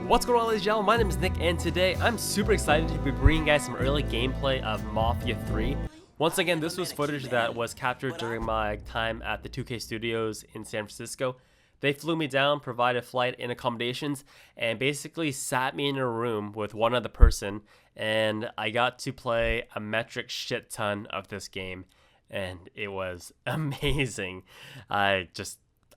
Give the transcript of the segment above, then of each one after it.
What's going on, ladies and gentlemen? My name is Nick, and today I'm super excited to be bringing you guys some early gameplay of Mafia 3. Once again, this was footage that was captured during my time at the 2K Studios in San Francisco. They flew me down, provided flight and accommodations, and basically sat me in a room with one other person, and I got to play a metric shit ton of this game, and it was amazing.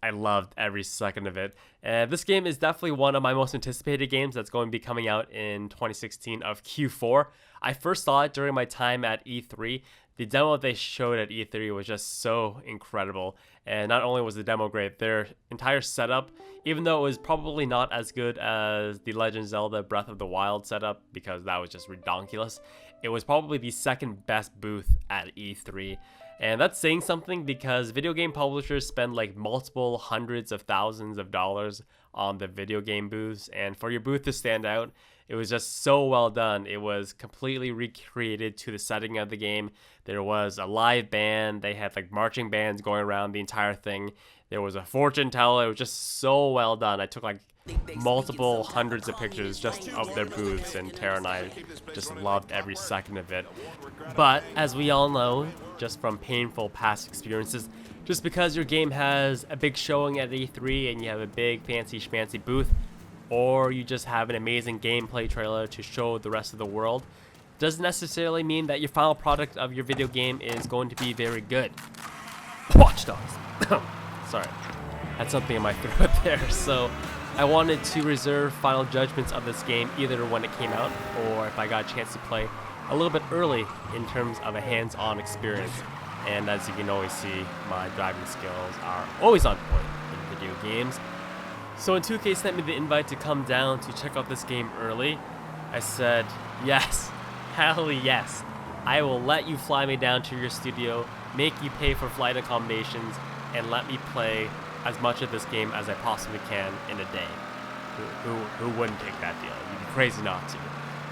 I loved every second of it. This game is definitely one of my most anticipated games that's going to be coming out in 2016 of Q4. I first saw it during my time at E3. The demo they showed at E3 was just so incredible. And not only was the demo great, their entire setup, even though it was probably not as good as the Legend of Zelda Breath of the Wild setup, because that was just redonkulous, it was probably the second best booth at E3. And that's saying something because video game publishers spend like multiple hundreds of thousands of dollars on the video game booths. And for your booth to stand out, it was just so well done. It was completely recreated to the setting of the game. There was a live band. They had like marching bands going around the entire thing. There was a fortune teller. It was just so well done. I took like multiple hundreds of pictures just of their booths, and Tara and I just loved every second of it. But as we all know, just from painful past experiences, just because your game has a big showing at E3 and you have a big fancy schmancy booth, or you just have an amazing gameplay trailer to show the rest of the world, doesn't necessarily mean that your final product of your video game is going to be very good. Watch Dogs. Sorry, had something in my throat there. So I wanted to reserve final judgments of this game either when it came out or if I got a chance to play a little bit early in terms of a hands-on experience. And as you can always see, my driving skills are always on point in video games. So when 2K sent me the invite to come down to check out this game early, I said, yes, hell yes. I will let you fly me down to your studio, make you pay for flight accommodations, and let me play as much of this game as I possibly can in a day. Who wouldn't take that deal? You'd be crazy not to.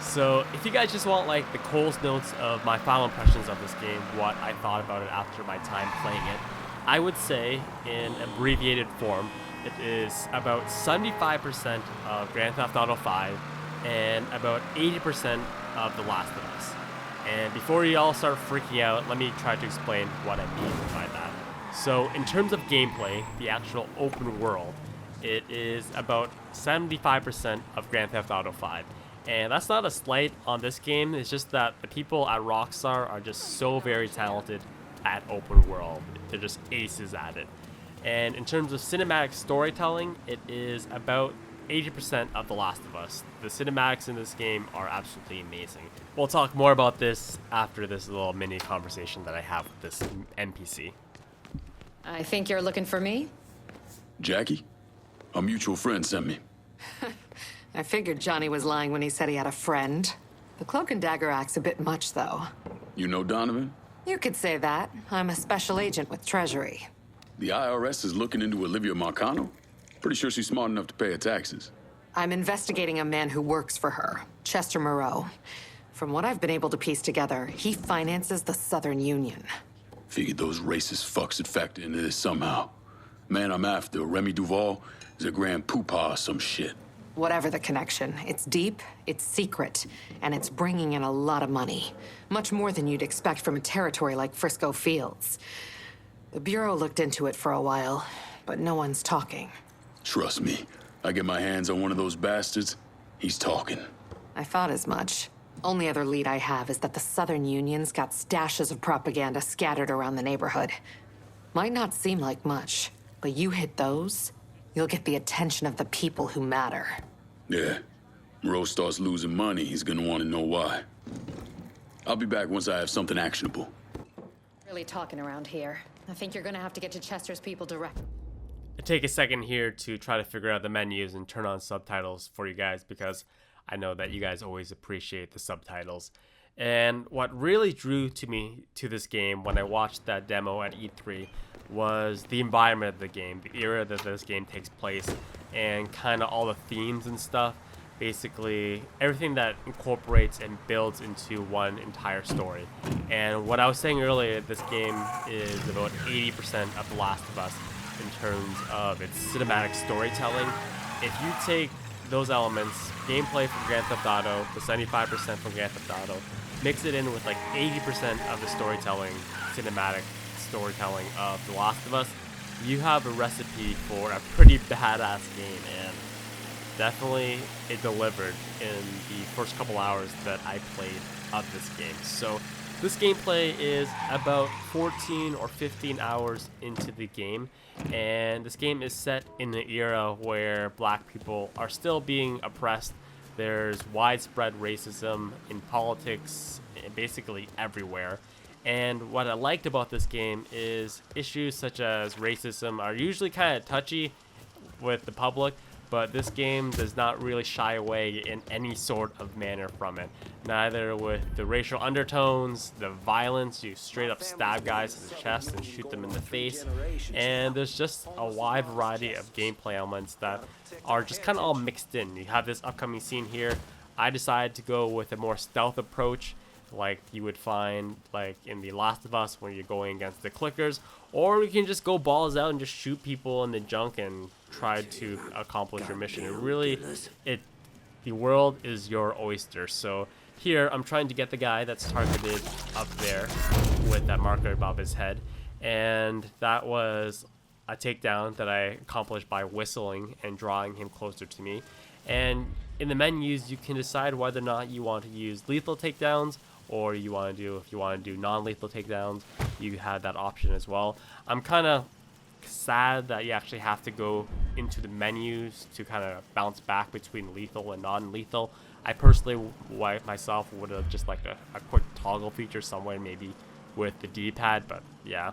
So if you guys just want like the Cole's notes of my final impressions of this game, what I thought about it after my time playing it, I would say in abbreviated form, it is about 75% of Grand Theft Auto 5 and about 80% of The Last of Us. And before you all start freaking out, let me try to explain what I mean by that. So in terms of gameplay, the actual open world, it is about 75% of Grand Theft Auto 5. And that's not a slight on this game, it's just that the people at Rockstar are just so very talented at open world. They're just aces at it. And in terms of cinematic storytelling, it is about 80% of The Last of Us. The cinematics in this game are absolutely amazing. We'll talk more about this after this little mini conversation that I have with this NPC. I think you're looking for me? Jackie? A mutual friend sent me. I figured Johnny was lying when he said he had a friend. The cloak and dagger act's a bit much, though. You know Donovan? You could say that. I'm a special agent with Treasury. The IRS is looking into Olivia Marcano? Pretty sure she's smart enough to pay her taxes. I'm investigating a man who works for her, Chester Moreau. From what I've been able to piece together, he finances the Southern Union. Figured those racist fucks would factor into this somehow. Man I'm after, Remy Duval, is a grand poopah or some shit. Whatever the connection, it's deep, it's secret, and it's bringing in a lot of money. Much more than you'd expect from a territory like Frisco Fields. The Bureau looked into it for a while, but no one's talking. Trust me, I get my hands on one of those bastards, he's talking. I thought as much. Only other lead I have is that the Southern Union's got stashes of propaganda scattered around the neighborhood. Might not seem like much, but you hit those, you'll get the attention of the people who matter. Yeah, Moreau starts losing money, he's gonna want to know why. I'll be back once I have something actionable. Really talking around here. I think you're gonna have to get to Chester's people direct. I take a second here to try to figure out the menus and turn on subtitles for you guys because I know that you guys always appreciate the subtitles. And what really drew me to this game when I watched that demo at E3 was the environment of the game, the era that this game takes place, and kind of all the themes and stuff. Basically, everything that incorporates and builds into one entire story. And what I was saying earlier, this game is about 80% of The Last of Us in terms of its cinematic storytelling. If you take those elements, gameplay from Grand Theft Auto, the 75% from Grand Theft Auto, mix it in with like 80% of the storytelling, cinematic storytelling of The Last of Us, you have a recipe for a pretty badass game, and definitely it delivered in the first couple hours that I played of this game. So this gameplay is about 14 or 15 hours into the game, and this game is set in an era where black people are still being oppressed. There's widespread racism in politics, basically everywhere. And what I liked about this game is issues such as racism are usually kind of touchy with the public, but this game does not really shy away in any sort of manner from it. Neither with the racial undertones, the violence, you straight up stab guys in the chest and shoot them in the face, and there's just a wide variety of gameplay elements that are just kind of all mixed in. You have this upcoming scene here. I decided to go with a more stealth approach, like you would find like in The Last of Us when you're going against the clickers, or you can just go balls out and just shoot people in the junk and try to accomplish your mission. The world is your oyster. So here I'm trying to get the guy that's targeted up there with that marker above his head, and that was a takedown that I accomplished by whistling and drawing him closer to me. And in the menus you can decide whether or not you want to use lethal takedowns, or if you want to do non-lethal takedowns, you have that option as well. I'm kind of sad that you actually have to go into the menus to kind of bounce back between lethal and non-lethal. I personally, myself, would have just liked a quick toggle feature somewhere, maybe with the D-pad, but yeah.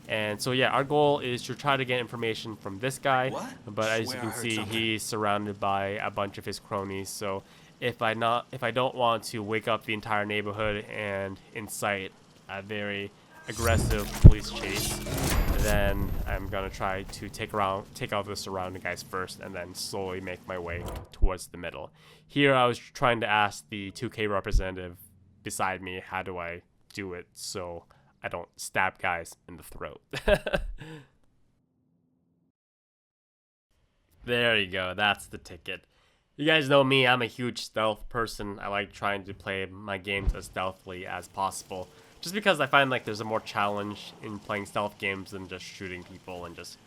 And so yeah, our goal is to try to get information from this guy, but as you can see, he's surrounded by a bunch of his cronies. So if I don't want to wake up the entire neighborhood and incite a very aggressive police chase, then I'm gonna try to take out the surrounding guys first, and then slowly make my way towards the middle. Here I was trying to ask the 2K representative beside me, how do I do it so I don't stab guys in the throat. There you go, that's the ticket. You guys know me, I'm a huge stealth person. I like trying to play my games as stealthily as possible, just because I find like there's a more challenge in playing stealth games than just shooting people and just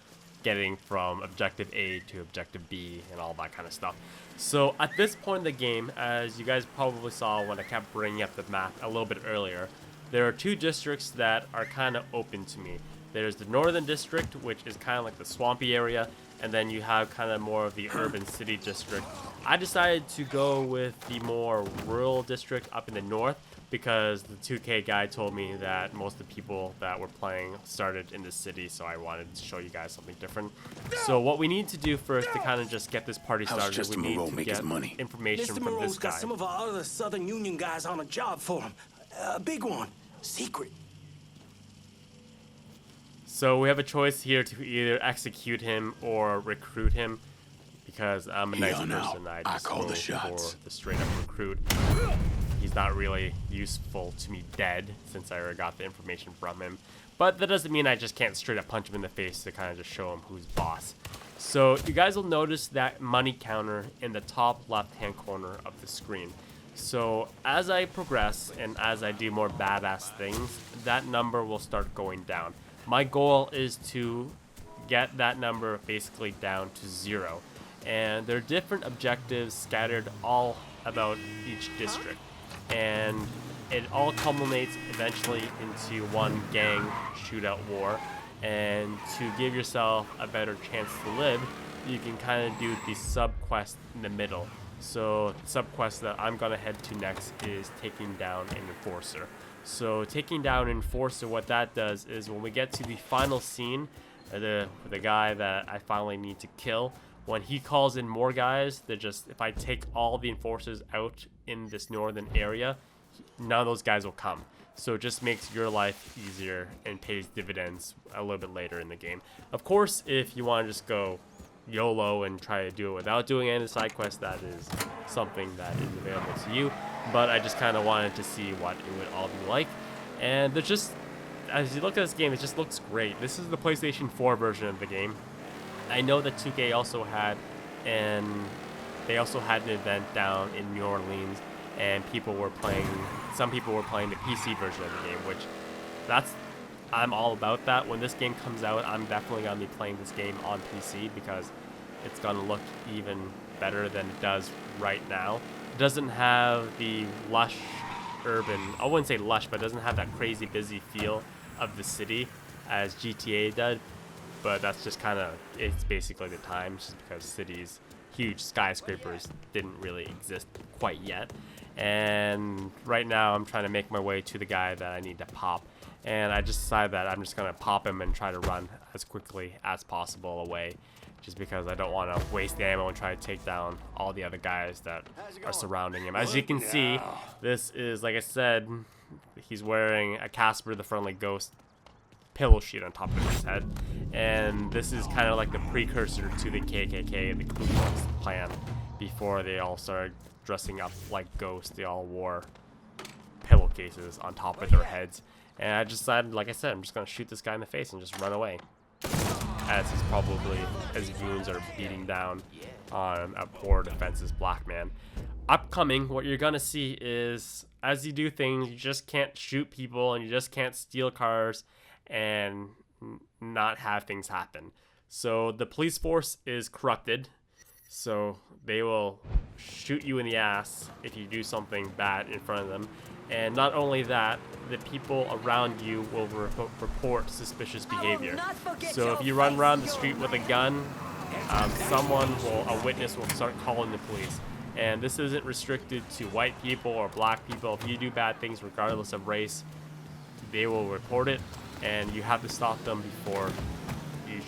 getting from objective A to objective B and all that kind of stuff. So at this point in the game, as you guys probably saw when I kept bringing up the map a little bit earlier, there are two districts that are kind of open to me. There's the northern district, which is kind of like the swampy area, and then you have kind of more of the urban city district. I decided to go with the more rural district up in the north because the 2K guy told me that most of the people that were playing started in the city, so I wanted to show you guys something different. So what we need to do first to kind of just get this party started, we need to get information from this guy. Got some of our other Southern Union guys on a job for him. A big one. Secret. So we have a choice here to either execute him or recruit him. Because I'm a nice person, I just go for the straight up recruit. He's not really useful to me dead, since I already got the information from him. But that doesn't mean I just can't straight up punch him in the face to kind of just show him who's boss. So you guys will notice that money counter in the top left hand corner of the screen. So as I progress and as I do more badass things, that number will start going down. My goal is to get that number basically down to 0. And there are different objectives scattered all about each district, and it all culminates eventually into one gang shootout war. And to give yourself a better chance to live, you can kind of do the sub quest in the middle. So the sub quest that I'm gonna head to next is taking down an enforcer. So taking down an enforcer, what that does is when we get to the final scene, the guy that I finally need to kill, when he calls in more guys, they're just, if I take all the enforcers out in this northern area, none of those guys will come. So it just makes your life easier and pays dividends a little bit later in the game. Of course, if you want to just go YOLO and try to do it without doing any side quests, that is something that is available to you. But I just kind of wanted to see what it would all be like. And there's just, as you look at this game, it just looks great. This is the PlayStation 4 version of the game. I know that 2K also had an they also had an event down in New Orleans, and some people were playing the PC version of the game, which I'm all about that. When this game comes out, I'm definitely going to be playing this game on PC because it's going to look even better than it does right now. It doesn't have the lush urban, I wouldn't say lush, but it doesn't have that crazy busy feel of the city as GTA did. But that's just kind of, it's basically the time, just because cities, huge skyscrapers didn't really exist quite yet. And right now I'm trying to make my way to the guy that I need to pop. And I just decided that I'm just going to pop him and try to run as quickly as possible away, just because I don't want to waste ammo and try to take down all the other guys that are surrounding him. As you can see, this is, like I said, he's wearing a Casper the Friendly Ghost pillow sheet on top of his head, and this is kind of like the precursor to the KKK and the Ku Klux Klan. Before they all started dressing up like ghosts, they all wore pillowcases on top of their heads. And I just decided, like I said, I'm just gonna shoot this guy in the face and just run away, as his goons are beating down on a poor defenseless black man. Upcoming, what you're gonna see is, as you do things, you just can't shoot people and you just can't steal cars and not have things happen. So the police force is corrupted, so they will shoot you in the ass if you do something bad in front of them. And not only that, the people around you will report suspicious behavior. So if you run around the street with a gun, a witness will start calling the police. And this isn't restricted to white people or black people. If you do bad things regardless of race, they will report it, and you have to stop them before you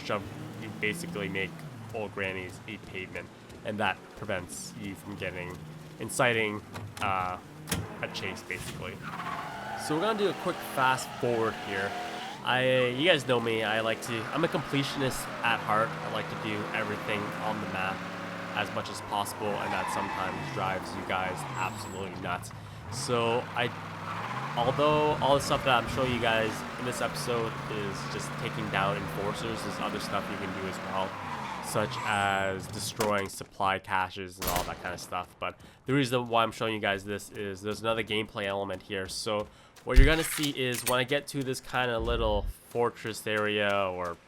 basically make old grannies eat pavement, and that prevents you from inciting a chase, basically. So we're gonna do a quick fast forward here. You guys know me, I'm a completionist at heart. I like to do everything on the map as much as possible, and that sometimes drives you guys absolutely nuts. So although all the stuff that I'm showing you guys in this episode is just taking down enforcers, there's other stuff you can do as well, such as destroying supply caches and all that kind of stuff. But the reason why I'm showing you guys this is there's another gameplay element here. So what you're gonna see is when I get to this kind of little fortress area, or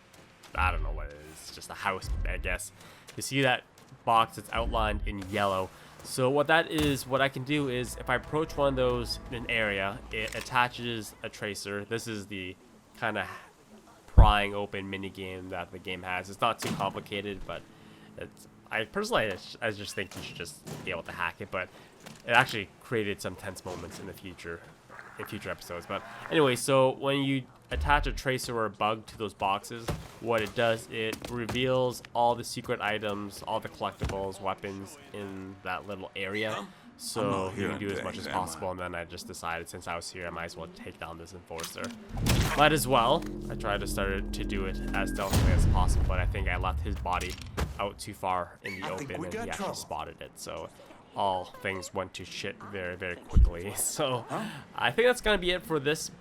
I don't know what it is, just a house, I guess, you see that box that's outlined in yellow. So what I can do is, if I approach one of those in an area, it attaches a tracer. This is the kind of prying open mini game that the game has. It's not too complicated, but I just think you should just be able to hack it. But it actually created some tense moments in future episodes. But anyway, so when you attach a tracer or a bug to those boxes, what it does, it reveals all the secret items, all the collectibles, weapons in that little area. So you can do as much as possible. And then I just decided, since I was here, I might as well take down this enforcer. Might as well. I tried to start to do it as stealthily as possible, but I think I left his body out too far in the open, and he actually spotted it. So all things went to shit very, very quickly. So I think that's gonna be it for this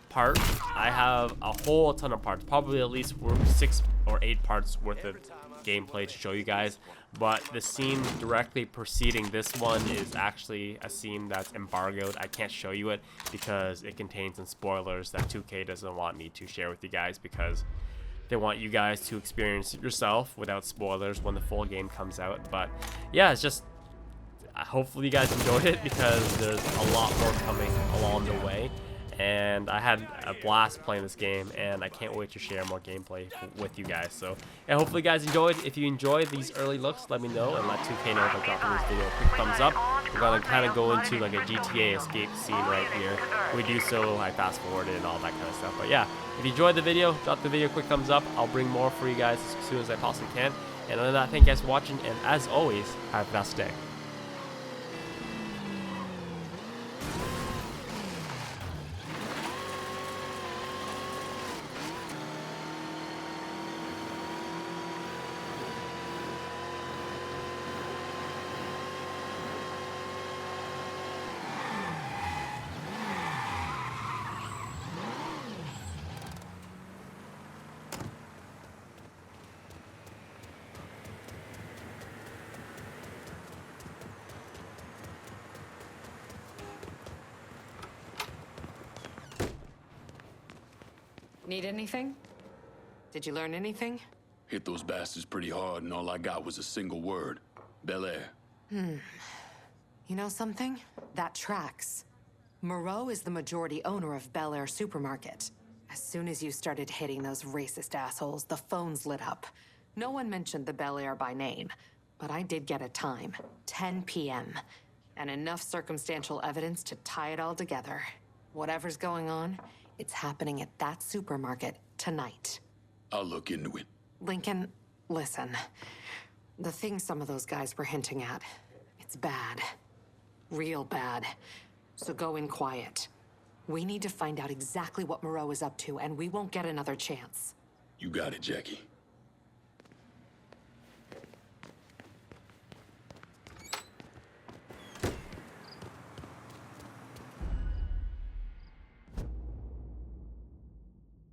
part. I have a whole ton of parts, probably at least 6 or 8 parts worth of gameplay to show you guys, but the scene directly preceding this one is actually a scene that's embargoed. I can't show you it because it contains some spoilers that 2K doesn't want me to share with you guys, because they want you guys to experience it yourself without spoilers when the full game comes out. But yeah, it's just, hopefully you guys enjoyed it, because there's a lot more coming along the way. And I had a blast playing this game, and I can't wait to share more gameplay with you guys. So yeah, hopefully you guys enjoyed. If you enjoyed these early looks, let me know, and let 2K know by dropping this video a quick thumbs up. We're gonna kind of go into like a GTA escape scene right here. We do so, I fast forwarded and all that kind of stuff. But yeah, if you enjoyed the video, drop the video a quick thumbs up. I'll bring more for you guys as soon as I possibly can. And other than that, thank you guys for watching, and as always, have a best day. Need anything? Did you learn anything? Hit those bastards pretty hard, and all I got was a single word. Bel Air. You know something? That tracks. Moreau is the majority owner of Bel Air Supermarket. As soon as you started hitting those racist assholes, the phones lit up. No one mentioned the Bel Air by name, but I did get a time, 10 p.m., and enough circumstantial evidence to tie it all together. Whatever's going on, it's happening at that supermarket tonight. I'll look into it. Lincoln, listen. The thing some of those guys were hinting at, it's bad. Real bad. So go in quiet. We need to find out exactly what Moreau is up to, and we won't get another chance. You got it, Jackie.